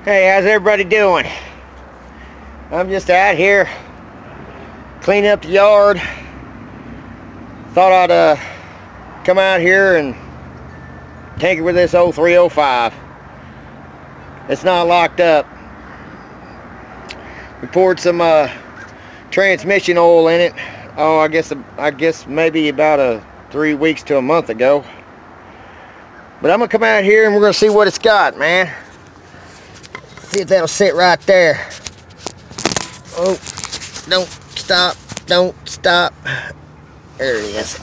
Hey, how's everybody doing? I'm just out here cleaning up the yard. Thought I'd come out here and tinker with this old 305. It's not locked up. We poured some transmission oil in it. Oh, I guess maybe about 3 weeks to a month ago. But I'm gonna come out here and we're gonna see what it's got, man. See if that'll sit right there. Oh, don't stop, don't stop. There it is.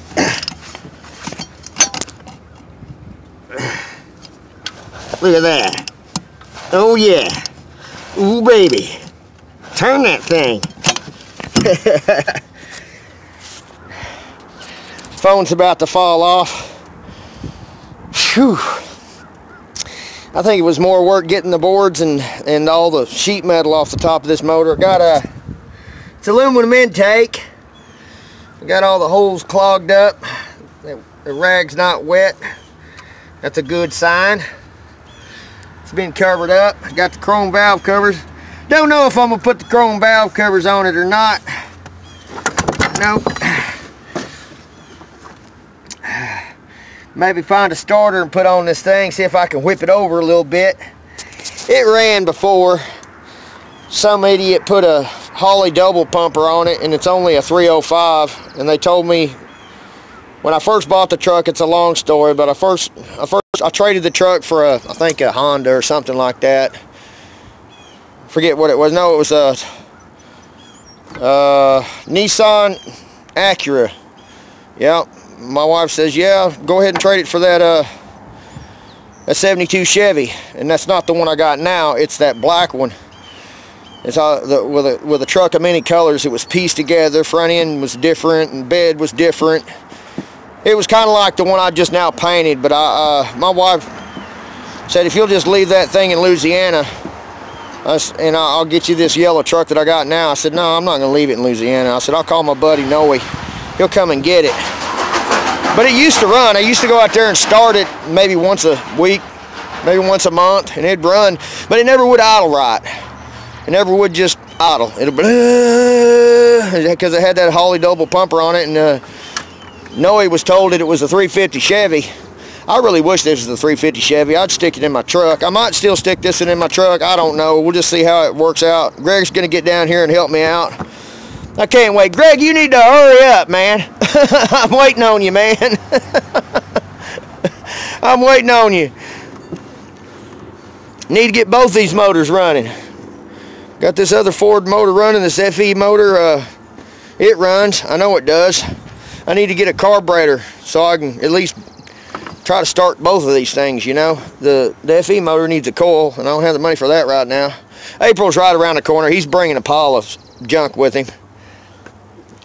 Look at that. Oh yeah. Ooh baby. Turn that thing. Phone's about to fall off. Whew. I think it was more work getting the boards and all the sheet metal off the top of this motor. It's aluminum intake. Got all the holes clogged up. The rag's not wet. That's a good sign. It's been covered up. Got the chrome valve covers. Don't know if I'm gonna put the chrome valve covers on it or not. Nope. Maybe find a starter and put on this thing, see if I can whip it over a little bit. It ran before. Some idiot put a Holley double pumper on it and it's only a 305, and they told me when I first bought the truck, it's a long story, but I traded the truck for I think a Honda or something like that. Forget what it was. No, it was a Nissan Acura. Yep. My wife says, yeah, go ahead and trade it for that 72 Chevy, and that's not the one I got now. It's that black one. It's with a truck of many colors. It was pieced together. Front end was different, and bed was different. It was kind of like the one I just now painted, but my wife said, if you'll just leave that thing in Louisiana, and I'll get you this yellow truck that I got now. I said, no, I'm not going to leave it in Louisiana. I said, I'll call my buddy Noe. He'll come and get it. But it used to run. I used to go out there and start it maybe once a week, maybe once a month, and it'd run. But it never would idle right. It never would just idle. It'll because it had that Holley double pumper on it, and Noe was told that it was a 350 Chevy. I really wish this was a 350 Chevy. I'd stick it in my truck. I might still stick this in my truck. I don't know. We'll just see how it works out. Greg's going to get down here and help me out. I can't wait. Greg, you need to hurry up, man. I'm waiting on you, man. I'm waiting on you. Need to get both these motors running. Got this other Ford motor running, this FE motor. It runs. I know it does. I need to get a carburetor so I can at least try to start both of these things, you know. The FE motor needs a coil, and I don't have the money for that right now. April's right around the corner. He's bringing a pile of junk with him.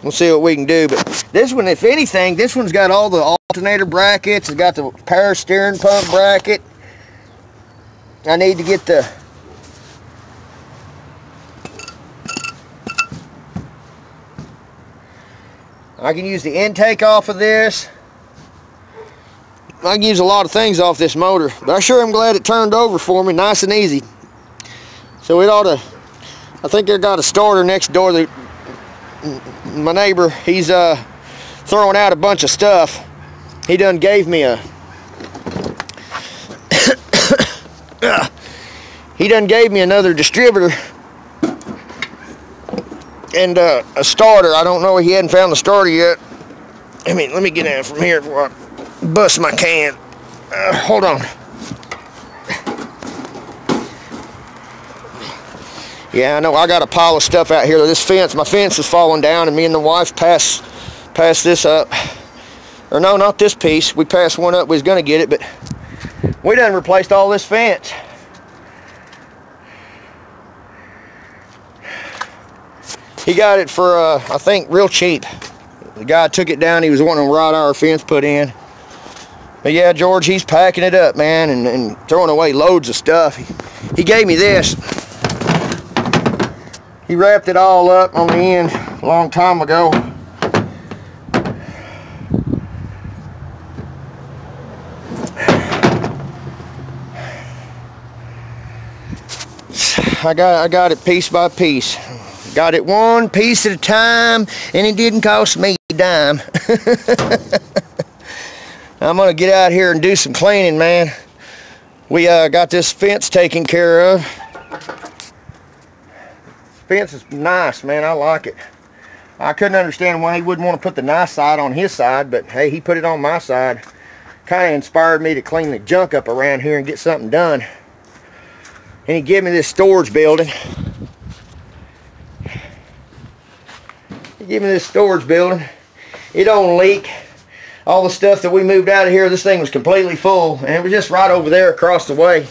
We'll see what we can do. But this one, if anything, this one's got all the alternator brackets. It's got the power steering pump bracket. I need to get the I can use the intake off of this. I can use a lot of things off this motor, but I sure am glad it turned over for me nice and easy. So it ought to, I think they got a starter next door. My neighbor, he's throwing out a bunch of stuff. He done gave me a he done gave me another distributor and a starter. I don't know if he hadn't found the starter yet. Let me get in from here before I bust my can. Hold on. Yeah, I know. I got a pile of stuff out here. This fence, my fence is falling down, and me and the wife passed this up. Or no, not this piece. We passed one up. We was gonna get it, but we done replaced all this fence. He got it for, I think, real cheap. The guy took it down. He was wanting a rod iron fence put in. But yeah, George, he's packing it up, man, and throwing away loads of stuff. He gave me this. He wrapped it all up on the end a long time ago. I got it piece by piece. Got it one piece at a time, and it didn't cost me a dime. I'm gonna get out here and do some cleaning, man. We got this fence taken care of. Fence is nice, man. I like it. I couldn't understand why he wouldn't want to put the nice side on his side, but hey, he put it on my side. Kind of inspired me to clean the junk up around here and get something done. And he gave me this storage building. It don't leak. All the stuff that we moved out of here, this thing was completely full, and it was just right over there across the way.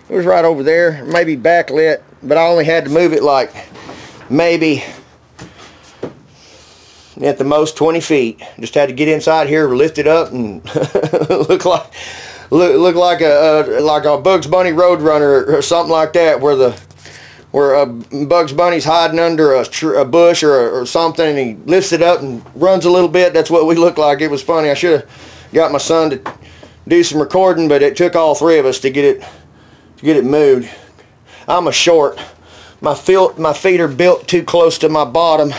It was right over there, maybe backlit, but I only had to move it like maybe at the most 20 feet. Just had to get inside here, lift it up, and look like a Bugs Bunny Roadrunner or something like that, where Bugs Bunny's hiding under a bush or something, and he lifts it up and runs a little bit. That's what we look like. It was funny. I should have got my son to do some recording, but it took all three of us to get it moved. I'm a short. My feet are built too close to my bottom,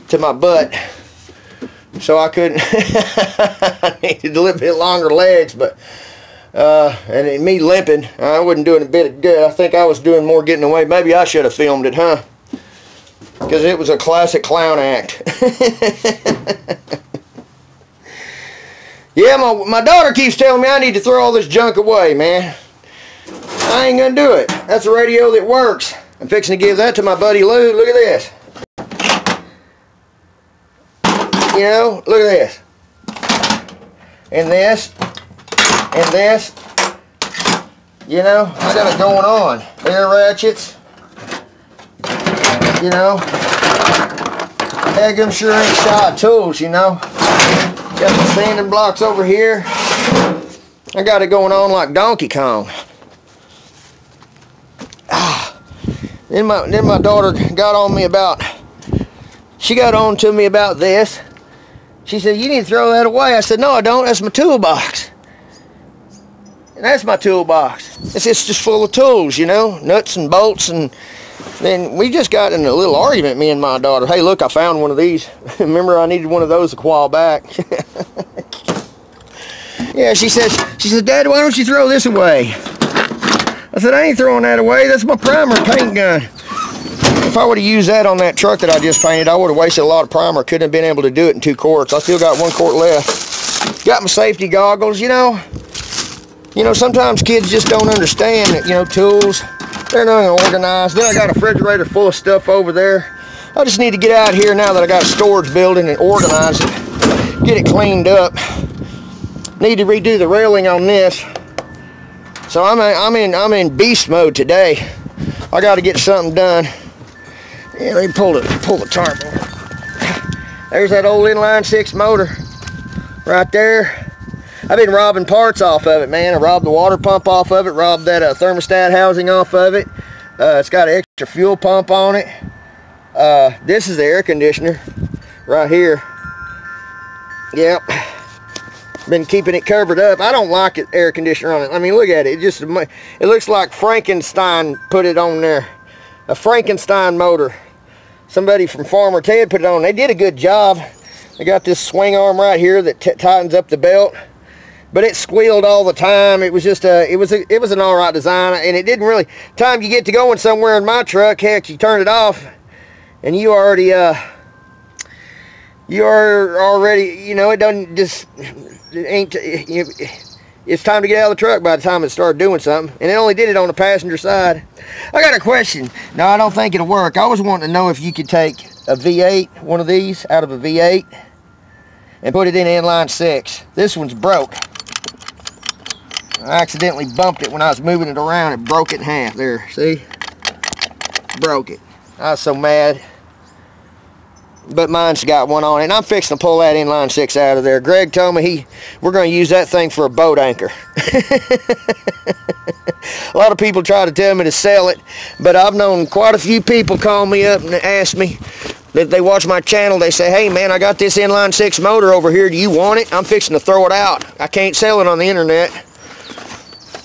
to my butt, so I couldn't. I needed a little bit longer legs, but and me limping, I wasn't doing a bit of good. I think I was doing more getting away. Maybe I should have filmed it, huh? Because it was a classic clown act. Yeah, my daughter keeps telling me I need to throw all this junk away, man. I ain't gonna do it. That's a radio that works. I'm fixing to give that to my buddy Lou. Look at this. You know, look at this. And this. And this. You know, I got it going on. Air ratchets. You know. Heck, them sure ain't shy tools, you know. Got the sanding blocks over here. I got it going on like Donkey Kong. Then my daughter got on me about, she got on to me about this. She said, you need to throw that away. I said, no, I don't. That's my toolbox. And that's my toolbox. It's just full of tools, you know, nuts and bolts. And then we just got in a little argument, me and my daughter. Hey, look, I found one of these. Remember, I needed one of those a while back. Yeah, she said, Dad, why don't you throw this away? I said, I ain't throwing that away. That's my primer paint gun. If I would have used that on that truck that I just painted, I would have wasted a lot of primer. Couldn't have been able to do it in 2 quarts. I still got 1 quart left. Got my safety goggles, you know. You know, sometimes kids just don't understand that, you know, tools, they're not organized. Then I got a refrigerator full of stuff over there. I just need to get out here now that I got a storage building and organize it. Get it cleaned up. Need to redo the railing on this. So I'm in beast mode today. I got to get something done. Yeah, let me pull the tarp on. There's that old inline 6 motor right there. I've been robbing parts off of it, man. I robbed the water pump off of it, robbed that thermostat housing off of it. It's got an extra fuel pump on it. This is the air conditioner right here. Yep. Been keeping it covered up. I don't like it, air conditioner on it. I mean, look at it. It looks like Frankenstein put it on there. A Frankenstein motor. Somebody from Farmer Ted put it on. They did a good job. They got this swing arm right here that tightens up the belt, but it squealed all the time. It was just it was an all right design, and it didn't really. Time you get to going somewhere in my truck, heck, you turn it off, and you are already, you know, it doesn't just. It's time to get out of the truck by the time it started doing something, and it only did it on the passenger side. I got a question. No, I don't think it'll work. I was wanting to know if you could take a V8, one of these, out of a V8 and put it in inline 6. This one's broke. I accidentally bumped it when I was moving it around. It broke it in half. There, see? Broke it. I was so mad. But mine's got one on it, and I'm fixing to pull that inline 6 out of there. Greg told me we're going to use that thing for a boat anchor. A lot of people try to tell me to sell it, but I've known quite a few people call me up and ask me that they watch my channel. They say, hey man, I got this inline 6 motor over here. Do you want it? I'm fixing to throw it out. I can't sell it on the internet.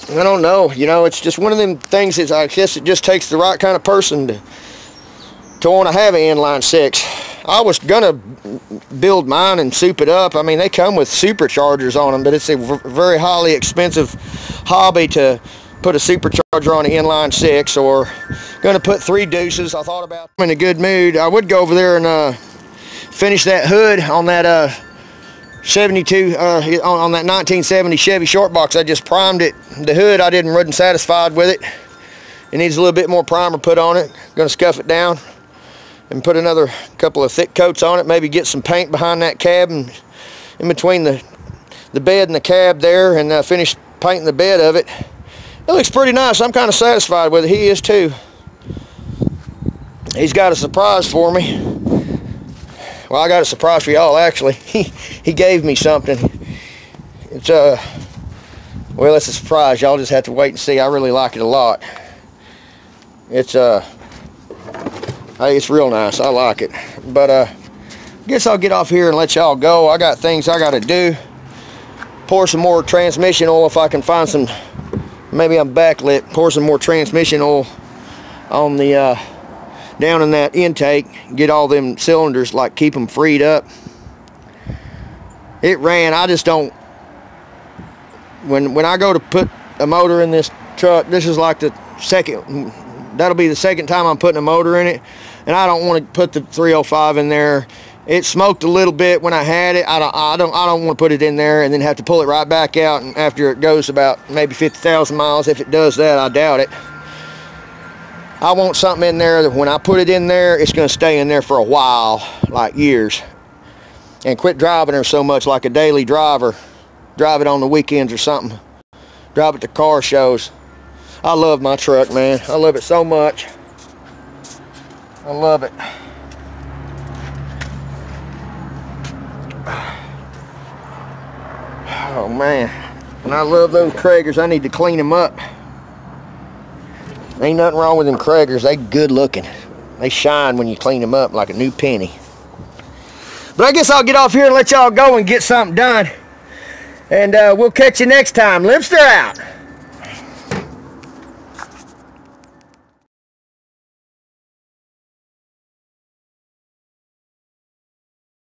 I don't know, you know, it's just one of them things that I guess it just takes the right kind of person to want to have an inline six. I was gonna build mine and soup it up. I mean, they come with superchargers on them, but it's a very highly expensive hobby to put a supercharger on an inline six, or gonna put 3 deuces. I thought about, I'm in a good mood. I would go over there and finish that hood on that 72 on that 1970 Chevy short box. I just primed it. The hood, wasn't satisfied with it. It needs a little bit more primer put on it. Gonna scuff it down and put another couple of thick coats on it. Maybe get some paint behind that cab and in between the bed and the cab there, and finish painting the bed of it. It looks pretty nice. I'm kind of satisfied with it. He is too. He's got a surprise for me. Well, I got a surprise for y'all, actually. He gave me something. It's well, it's a surprise. Y'all just have to wait and see. I really like it a lot. It's hey, it's real nice. I like it. But I guess I'll get off here and let y'all go. I got things I got to do. Pour some more transmission oil if I can find some. Maybe I'm backlit. Pour some more transmission oil on the down in that intake, get all them cylinders, like keep them freed up. It ran. I just don't, when I go to put a motor in this truck, this is like the second, that'll be the second time I'm putting a motor in it, and I don't want to put the 305 in there. It smoked a little bit when I had it. I don't want to put it in there and then have to pull it right back out, and after it goes about maybe 50,000 miles. If it does that, I doubt it. I want something in there that when I put it in there, it's going to stay in there for a while, like years. And quit driving her so much like a daily driver. Drive it on the weekends or something. Drive it to car shows. I love my truck, man. I love it so much. I love it. Oh, man. And I love those Kragers. I need to clean them up. Ain't nothing wrong with them Kragers. They good looking. They shine when you clean them up like a new penny. But I guess I'll get off here and let y'all go and get something done. And we'll catch you next time. Limpster out.